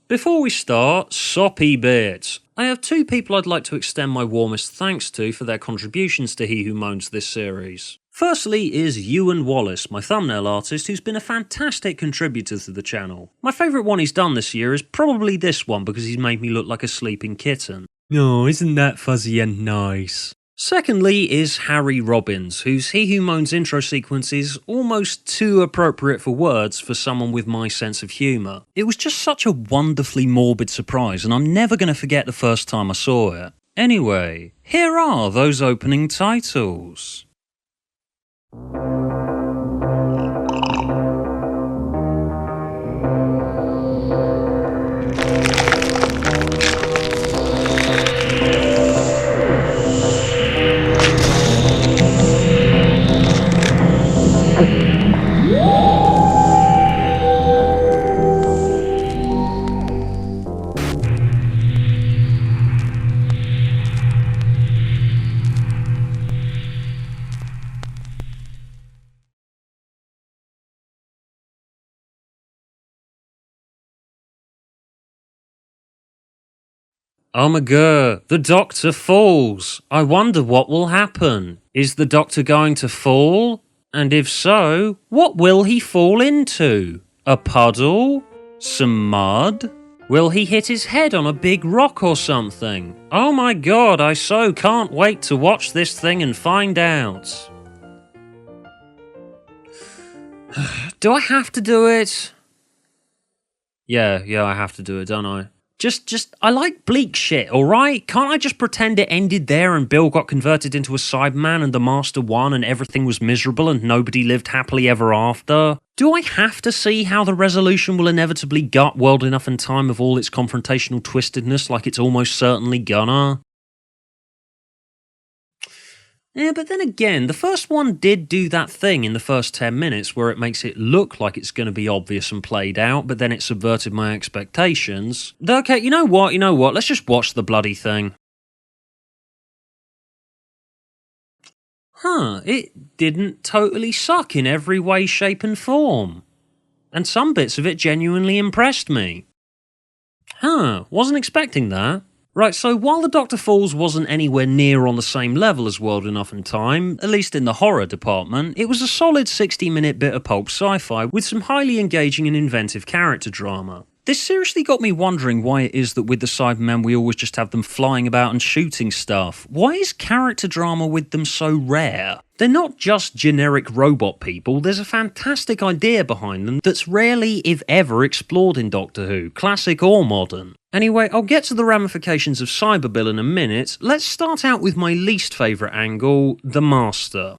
Before we start, soppy bits. I have two people I'd like to extend my warmest thanks to for their contributions to He Who Moans this series. Firstly is Ewan Wallace, my thumbnail artist, who's been a fantastic contributor to the channel. My favourite one he's done this year is probably this one because he's made me look like a sleeping kitten. Oh, isn't that fuzzy and nice? Secondly is Harry Robbins, whose He Who Moans intro sequence is almost too appropriate for words for someone with my sense of humour. It was just such a wonderfully morbid surprise, and I'm never going to forget the first time I saw it. Anyway, here are those opening titles. Oh my god, the Doctor falls. I wonder what will happen. Is the Doctor going to fall? And if so, what will he fall into? A puddle? Some mud? Will he hit his head on a big rock or something? Oh my god, I so can't wait to watch this thing and find out. Do I have to do it? Yeah, I have to do it, don't I? I like bleak shit, alright? Can't I just pretend it ended there and Bill got converted into a Cyberman and the Master won and everything was miserable and nobody lived happily ever after? Do I have to see how the resolution will inevitably gut World Enough in Time of all its confrontational twistedness like it's almost certainly gonna? Yeah, but then again, the first one did do that thing in the first 10 minutes where it makes it look like it's going to be obvious and played out, but then it subverted my expectations. Okay, you know what, let's just watch the bloody thing. It didn't totally suck in every way, shape and form. And some bits of it genuinely impressed me. Wasn't expecting that. Right, so while The Doctor Falls wasn't anywhere near on the same level as World Enough in Time, at least in the horror department, it was a solid 60-minute bit of pulp sci-fi with some highly engaging and inventive character drama. This seriously got me wondering why it is that with the Cybermen we always just have them flying about and shooting stuff. Why is character drama with them so rare? They're not just generic robot people, there's a fantastic idea behind them that's rarely, if ever, explored in Doctor Who, classic or modern. Anyway, I'll get to the ramifications of Cyberbill in a minute. Let's start out with my least favourite angle, the Master.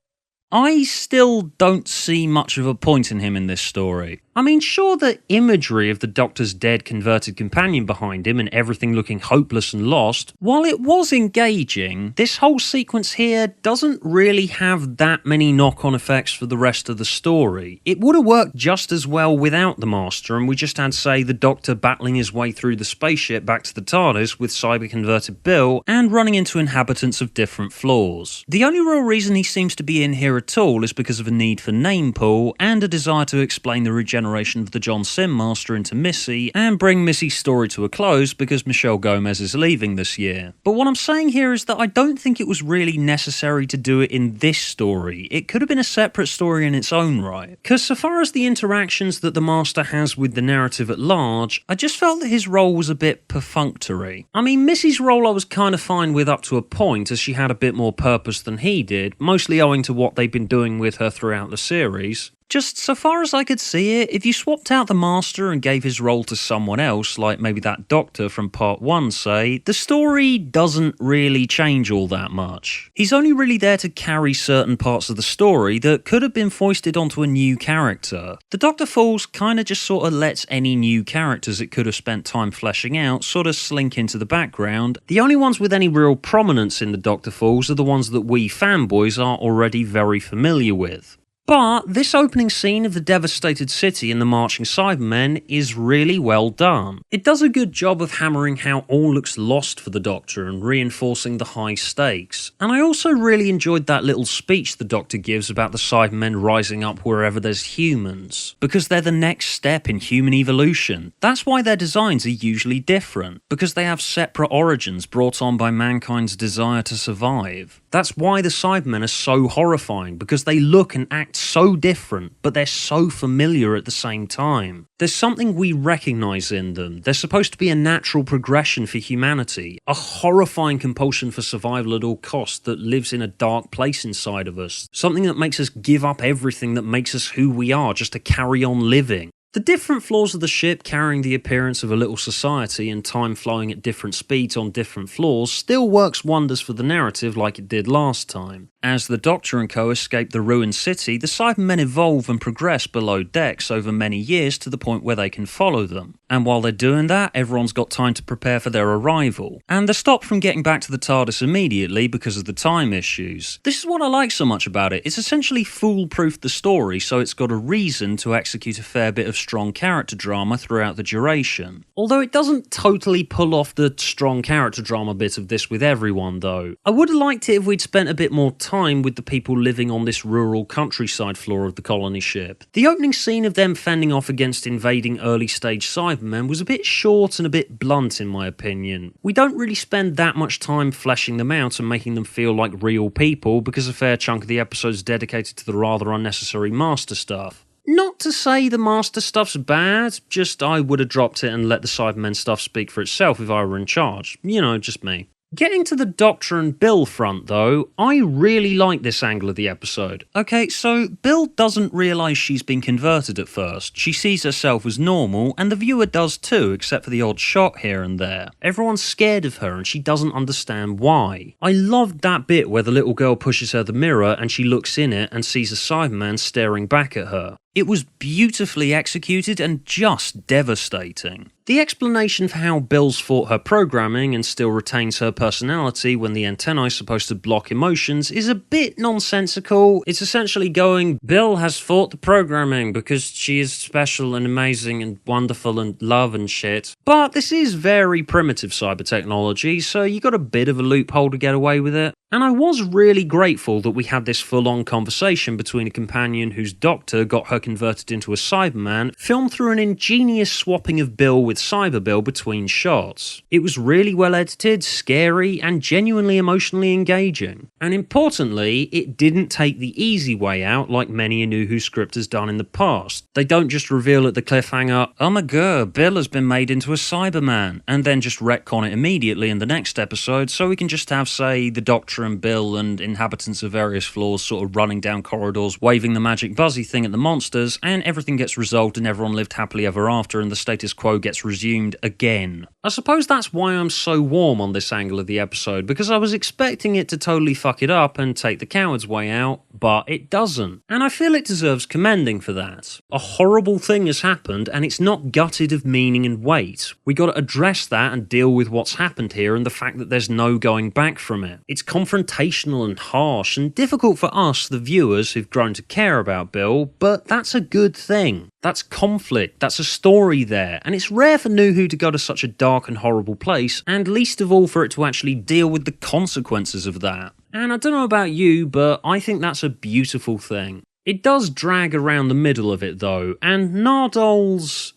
I still don't see much of a point in him in this story. I mean, sure, the imagery of the Doctor's dead converted companion behind him and everything looking hopeless and lost, while it was engaging, this whole sequence here doesn't really have that many knock-on effects for the rest of the story. It would have worked just as well without the Master, and we just had, say, the Doctor battling his way through the spaceship back to the TARDIS with cyber-converted Bill, and running into inhabitants of different floors. The only real reason he seems to be in here at all is because of a need for name pull, and a desire to explain the regeneration of the John Sim Master into Missy, and bring Missy's story to a close because Michelle Gomez is leaving this year. But what I'm saying here is that I don't think it was really necessary to do it in this story. It could have been a separate story in its own right. Because so far as the interactions that the Master has with the narrative at large, I just felt that his role was a bit perfunctory. I mean, Missy's role I was kind of fine with up to a point, as she had a bit more purpose than he did, mostly owing to what they've been doing with her throughout the series. Just so far as I could see it, if you swapped out the Master and gave his role to someone else, like maybe that Doctor from Part 1 say, the story doesn't really change all that much. He's only really there to carry certain parts of the story that could have been foisted onto a new character. The Doctor Falls kinda just sorta lets any new characters it could have spent time fleshing out sorta slink into the background. The only ones with any real prominence in the Doctor Falls are the ones that we fanboys are already very familiar with. But this opening scene of the devastated city and the marching Cybermen is really well done. It does a good job of hammering how all looks lost for the Doctor and reinforcing the high stakes. And I also really enjoyed that little speech the Doctor gives about the Cybermen rising up wherever there's humans, because they're the next step in human evolution. That's why their designs are usually different, because they have separate origins brought on by mankind's desire to survive. That's why the Cybermen are so horrifying, because they look and act so different, but they're so familiar at the same time. There's something we recognise in them. They're supposed to be a natural progression for humanity, a horrifying compulsion for survival at all costs that lives in a dark place inside of us, something that makes us give up everything that makes us who we are just to carry on living. The different floors of the ship, carrying the appearance of a little society and time flowing at different speeds on different floors, still works wonders for the narrative like it did last time. As the Doctor and co escape the ruined city, the Cybermen evolve and progress below decks over many years to the point where they can follow them. And while they're doing that, everyone's got time to prepare for their arrival. And they're stopped from getting back to the TARDIS immediately because of the time issues. This is what I like so much about it. It's essentially foolproofed the story, so it's got a reason to execute a fair bit of strong character drama throughout the duration. Although it doesn't totally pull off the strong character drama bit of this with everyone though. I would have liked it if we'd spent a bit more time with the people living on this rural countryside floor of the colony ship. The opening scene of them fending off against invading early stage Cybermen was a bit short and a bit blunt in my opinion. We don't really spend that much time fleshing them out and making them feel like real people because a fair chunk of the episode is dedicated to the rather unnecessary Master stuff. Not to say the Master stuff's bad, just I would have dropped it and let the Cybermen stuff speak for itself if I were in charge. You know, just me. Getting to the Doctor and Bill front though, I really like this angle of the episode. Okay, so Bill doesn't realise she's been converted at first. She sees herself as normal, and the viewer does too, except for the odd shot here and there. Everyone's scared of her and she doesn't understand why. I loved that bit where the little girl pushes her the mirror and she looks in it and sees a Cyberman staring back at her. It was beautifully executed and just devastating. The explanation for how Bill's fought her programming and still retains her personality when the antennai's supposed to block emotions is a bit nonsensical. It's essentially going, Bill has fought the programming because she is special and amazing and wonderful and love and shit. But this is very primitive cyber technology, so you got a bit of a loophole to get away with it. And I was really grateful that we had this full-on conversation between a companion whose doctor got her converted into a Cyberman, filmed through an ingenious swapping of Bill with Cyber Bill between shots. It was really well edited, scary, and genuinely emotionally engaging. And importantly, it didn't take the easy way out like many a New Who script has done in the past. They don't just reveal at the cliffhanger, oh my god, Bill has been made into a Cyberman, and then just retcon it immediately in the next episode so we can just have, say, the Doctor and Bill and inhabitants of various floors sort of running down corridors, waving the magic buzzy thing at the monsters, and everything gets resolved and everyone lived happily ever after and the status quo gets resumed again. I suppose that's why I'm so warm on this angle of the episode, because I was expecting it to totally fuck it up and take the coward's way out, but it doesn't. And I feel it deserves commending for that. A horrible thing has happened and it's not gutted of meaning and weight. We gotta address that and deal with what's happened here and the fact that there's no going back from it. It's confrontational and harsh and difficult for us, the viewers, who've grown to care about Bill, but that's a good thing. That's conflict, that's a story there, and it's rare for New Who to go to such a dark and horrible place, and least of all for it to actually deal with the consequences of that. And I don't know about you, but I think that's a beautiful thing. It does drag around the middle of it though, and Nardol's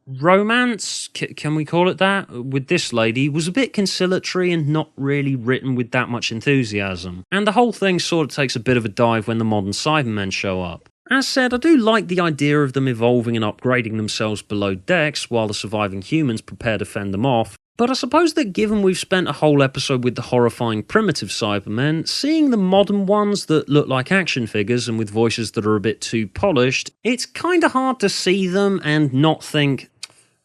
romance, can we call it that, with this lady was a bit conciliatory and not really written with that much enthusiasm. And the whole thing sort of takes a bit of a dive when the modern Cybermen show up. As said, I do like the idea of them evolving and upgrading themselves below decks while the surviving humans prepare to fend them off, but I suppose that given we've spent a whole episode with the horrifying primitive Cybermen, seeing the modern ones that look like action figures and with voices that are a bit too polished, it's kinda hard to see them and not think,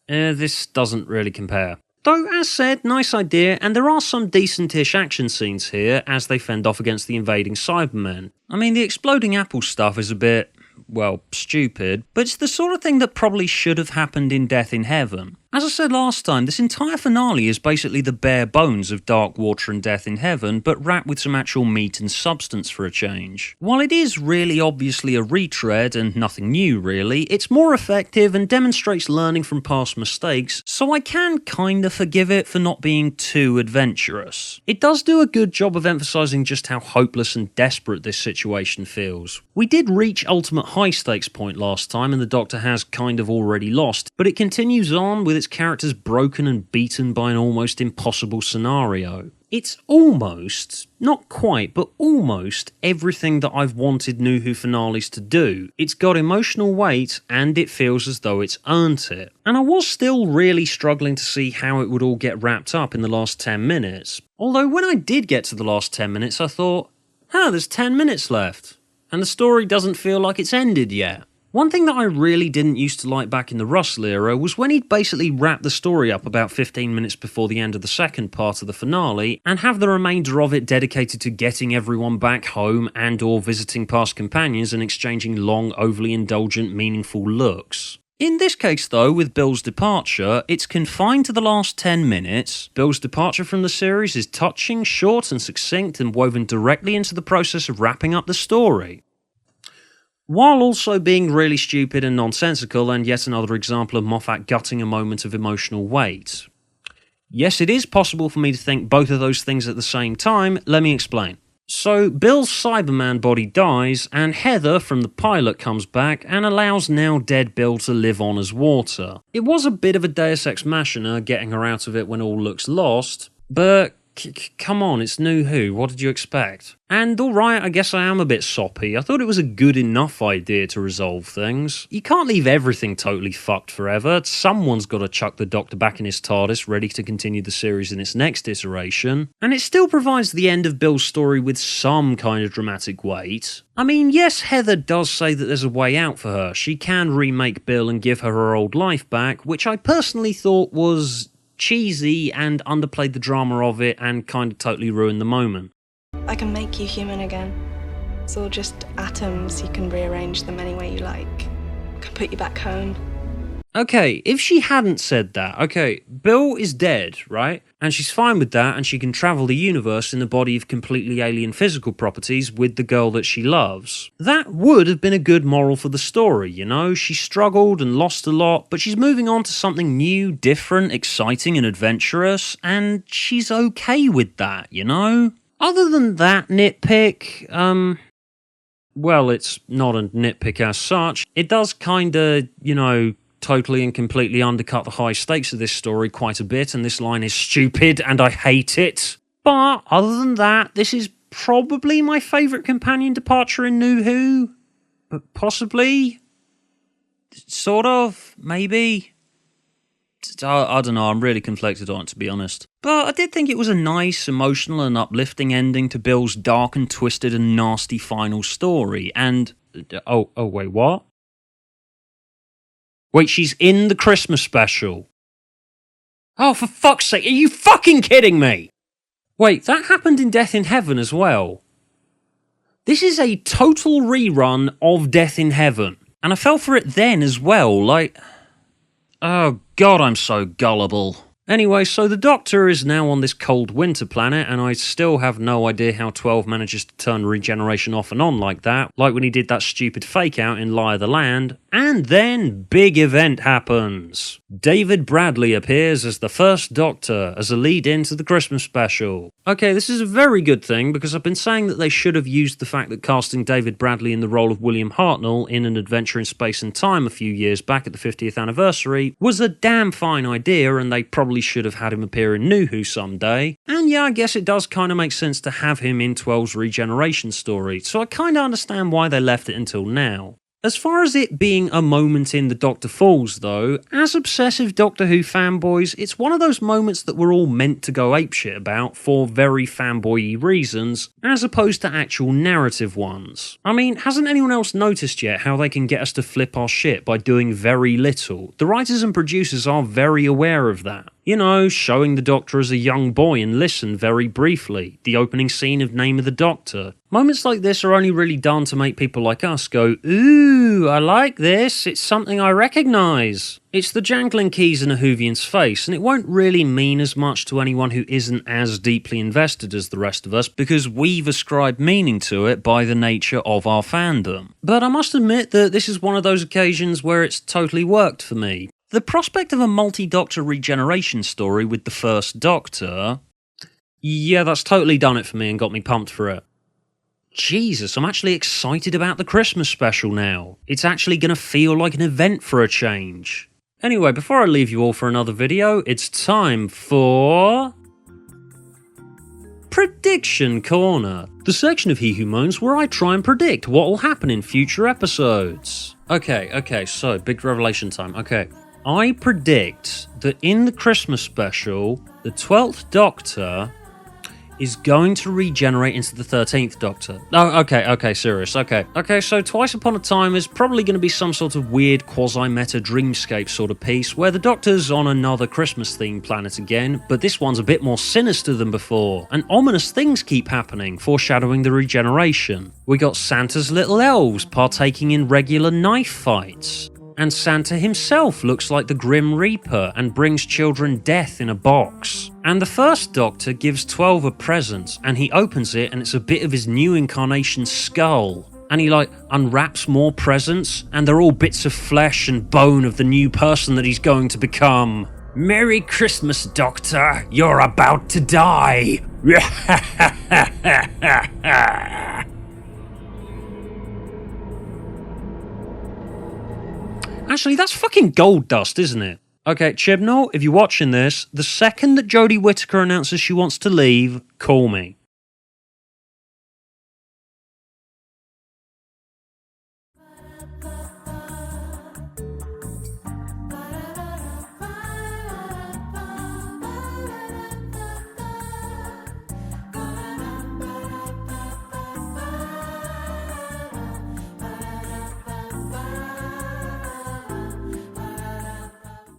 this doesn't really compare. Though, as said, nice idea, and there are some decent-ish action scenes here as they fend off against the invading Cybermen. I mean, the exploding apple stuff is a bit, well, stupid, but it's the sort of thing that probably should have happened in Death in Heaven. As I said last time, this entire finale is basically the bare bones of Dark Water and Death in Heaven, but wrapped with some actual meat and substance for a change. While it is really obviously a retread and nothing new really, it's more effective and demonstrates learning from past mistakes, so I can kinda forgive it for not being too adventurous. It does do a good job of emphasising just how hopeless and desperate this situation feels. We did reach ultimate high stakes point last time and the Doctor has kind of already lost, but it continues on with its characters broken and beaten by an almost impossible scenario. It's almost, not quite, but almost everything that I've wanted New Who finales to do. It's got emotional weight and it feels as though it's earned it. And I was still really struggling to see how it would all get wrapped up in the last 10 minutes. Although when I did get to the last 10 minutes I thought, there's 10 minutes left. And the story doesn't feel like it's ended yet. One thing that I really didn't used to like back in the Russell era was when he'd basically wrap the story up about 15 minutes before the end of the second part of the finale and have the remainder of it dedicated to getting everyone back home and or visiting past companions and exchanging long, overly indulgent, meaningful looks. In this case though, with Bill's departure, it's confined to the last 10 minutes. Bill's departure from the series is touching, short and succinct and woven directly into the process of wrapping up the story. While also being really stupid and nonsensical and yet another example of Moffat gutting a moment of emotional weight. Yes, it is possible for me to think both of those things at the same time, let me explain. So, Bill's Cyberman body dies, and Heather from the pilot comes back and allows now dead Bill to live on as water. It was a bit of a Deus Ex Machina getting her out of it when all looks lost, but come on, it's New Who, what did you expect? And alright, I guess I am a bit soppy. I thought it was a good enough idea to resolve things. You can't leave everything totally fucked forever. Someone's got to chuck the Doctor back in his TARDIS, ready to continue the series in its next iteration. And it still provides the end of Bill's story with some kind of dramatic weight. I mean, yes, Heather does say that there's a way out for her. She can remake Bill and give her old life back, which I personally thought was cheesy and underplayed the drama of it and kind of totally ruined the moment. I can make you human again. It's all just atoms, you can rearrange them any way you like. I can put you back home. Okay, if she hadn't said that, okay, Bill is dead, right? And she's fine with that and she can travel the universe in the body of completely alien physical properties with the girl that she loves. That would have been a good moral for the story, you know? She struggled and lost a lot, but she's moving on to something new, different, exciting and adventurous, and she's okay with that, you know? Other than that nitpick, well, it's not a nitpick as such. It does kinda, you know, totally and completely undercut the high stakes of this story quite a bit, and this line is stupid and I hate it. But other than that, this is probably my favourite companion departure in New Who. But possibly? Sort of? Maybe? I don't know, I'm really conflicted on it, to be honest. But I did think it was a nice, emotional and uplifting ending to Bill's dark and twisted and nasty final story, and... Oh, wait, what? Wait, she's in the Christmas special. Oh, for fuck's sake, are you fucking kidding me? Wait, that happened in Death in Heaven as well. This is a total rerun of Death in Heaven. And I fell for it then as well, like... Oh god, I'm so gullible. Anyway, so the Doctor is now on this cold winter planet, and I still have no idea how 12 manages to turn regeneration off and on like that, like when he did that stupid fake out in Lie of the Land. And then, big event happens. David Bradley appears as the first Doctor, as a lead-in to the Christmas special. Okay, this is a very good thing, because I've been saying that they should have used the fact that casting David Bradley in the role of William Hartnell in An Adventure in Space and Time a few years back at the 50th anniversary was a damn fine idea, and they probably should have had him appear in New Who someday. And yeah, I guess it does kind of make sense to have him in 12's regeneration story, so I kind of understand why they left it until now. As far as it being a moment in The Doctor Falls though, as obsessive Doctor Who fanboys, it's one of those moments that we're all meant to go apeshit about for very fanboy-y reasons, as opposed to actual narrative ones. I mean, hasn't anyone else noticed yet how they can get us to flip our shit by doing very little? The writers and producers are very aware of that. You know, showing the Doctor as a young boy and listen very briefly. The opening scene of Name of the Doctor. Moments like this are only really done to make people like us go, ooh, I like this, it's something I recognise. It's the jangling keys in a Whovian's face, and it won't really mean as much to anyone who isn't as deeply invested as the rest of us, because we've ascribed meaning to it by the nature of our fandom. But I must admit that this is one of those occasions where it's totally worked for me. The prospect of a multi-Doctor regeneration story with the first Doctor... yeah, that's totally done it for me and got me pumped for it. Jesus, I'm actually excited about the Christmas special now. It's actually going to feel like an event for a change. Anyway, before I leave you all for another video, it's time for... Prediction Corner, the section of He Who Moans where I try and predict what will happen in future episodes. Okay, so big revelation time. Okay, I predict that in the Christmas special, the 12th Doctor is going to regenerate into the 13th Doctor. Oh, okay, serious, okay. Okay, so Twice Upon a Time is probably going to be some sort of weird quasi-meta dreamscape sort of piece where the Doctor's on another Christmas-themed planet again, but this one's a bit more sinister than before, and ominous things keep happening, foreshadowing the regeneration. We got Santa's little elves partaking in regular knife fights. And Santa himself looks like the Grim Reaper and brings children death in a box. And the first Doctor gives 12 a present, and he opens it and it's a bit of his new incarnation's skull. And he unwraps more presents, and they're all bits of flesh and bone of the new person that he's going to become. Merry Christmas, Doctor, you're about to die. Actually, that's fucking gold dust, isn't it? Okay, Chibnall, if you're watching this, the second that Jodie Whittaker announces she wants to leave, call me.